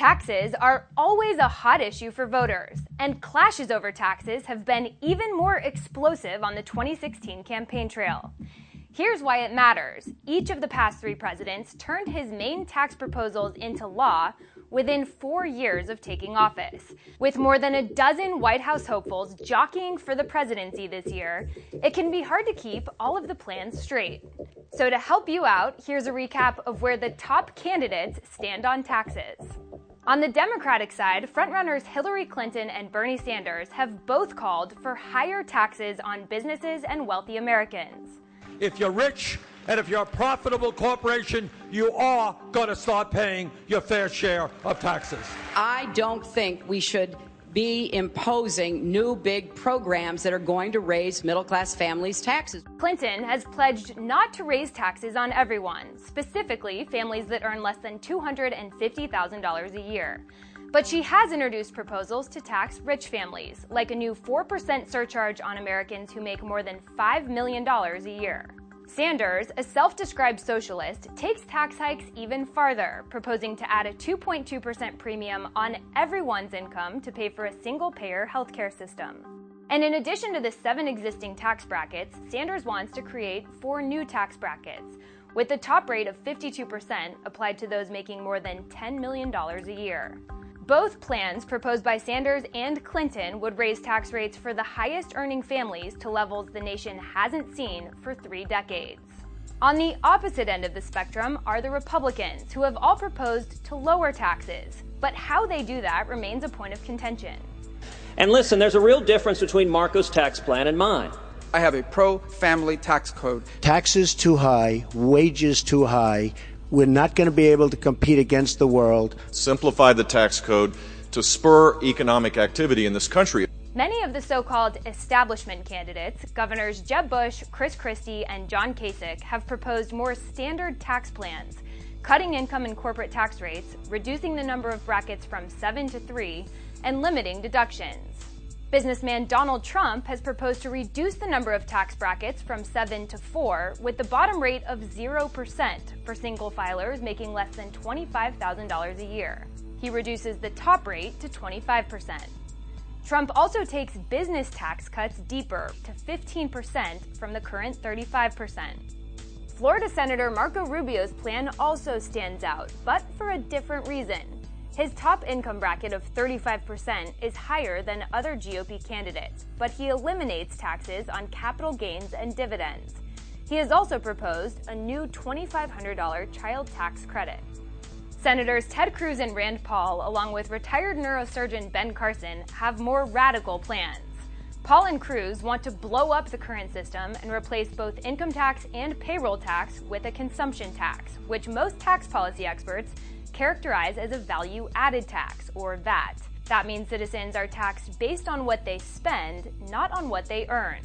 Taxes are always a hot issue for voters, and clashes over taxes have been even more explosive on the 2016 campaign trail. Here's why it matters. Each of the past 3 presidents turned his main tax proposals into law within 4 years of taking office. With more than a dozen White House hopefuls jockeying for the presidency this year, it can be hard to keep all of the plans straight. So to help you out, here's a recap of where the top candidates stand on taxes. On the Democratic side, frontrunners Hillary Clinton and Bernie Sanders have both called for higher taxes on businesses and wealthy Americans. If you're rich and if you're a profitable corporation, you are going to start paying your fair share of taxes. I don't think we should be imposing new big programs that are going to raise middle-class families' taxes. Clinton has pledged not to raise taxes on everyone, specifically families that earn less than $250,000 a year. But she has introduced proposals to tax rich families, like a new 4% surcharge on Americans who make more than $5 million a year. Sanders, a self-described socialist, takes tax hikes even farther, proposing to add a 2.2% premium on everyone's income to pay for a single-payer healthcare system. And in addition to the 7 existing tax brackets, Sanders wants to create 4 new tax brackets, with the top rate of 52% applied to those making more than $10 million a year. Both plans, proposed by Sanders and Clinton, would raise tax rates for the highest-earning families to levels the nation hasn't seen for 3 decades. On the opposite end of the spectrum are the Republicans, who have all proposed to lower taxes. But how they do that remains a point of contention. And listen, there's a real difference between Marco's tax plan and mine. I have a pro-family tax code. Taxes too high, wages too high. We're not going to be able to compete against the world. Simplify the tax code to spur economic activity in this country. Many of the so-called establishment candidates, Governors Jeb Bush, Chris Christie, and John Kasich, have proposed more standard tax plans, cutting income and corporate tax rates, reducing the number of brackets from 7 to 3, and limiting deductions. Businessman Donald Trump has proposed to reduce the number of tax brackets from 7 to 4, with the bottom rate of 0% for single filers making less than $25,000 a year. He reduces the top rate to 25%. Trump also takes business tax cuts deeper to 15% from the current 35%. Florida Senator Marco Rubio's plan also stands out, but for a different reason. His top income bracket of 35% is higher than other GOP candidates, but he eliminates taxes on capital gains and dividends. He has also proposed a new $2,500 child tax credit. Senators Ted Cruz and Rand Paul, along with retired neurosurgeon Ben Carson, have more radical plans. Paul and Cruz want to blow up the current system and replace both income tax and payroll tax with a consumption tax, which most tax policy experts characterized as a value-added tax, or VAT. That means citizens are taxed based on what they spend, not on what they earn.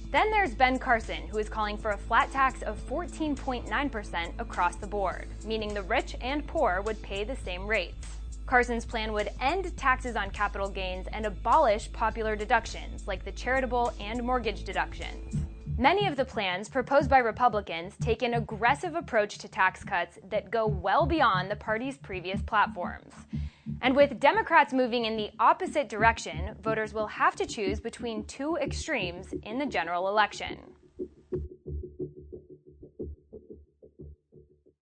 Then there's Ben Carson, who is calling for a flat tax of 14.9% across the board, meaning the rich and poor would pay the same rates. Carson's plan would end taxes on capital gains and abolish popular deductions, like the charitable and mortgage deductions. Many of the plans proposed by Republicans take an aggressive approach to tax cuts that go well beyond the party's previous platforms. And with Democrats moving in the opposite direction, voters will have to choose between 2 extremes in the general election.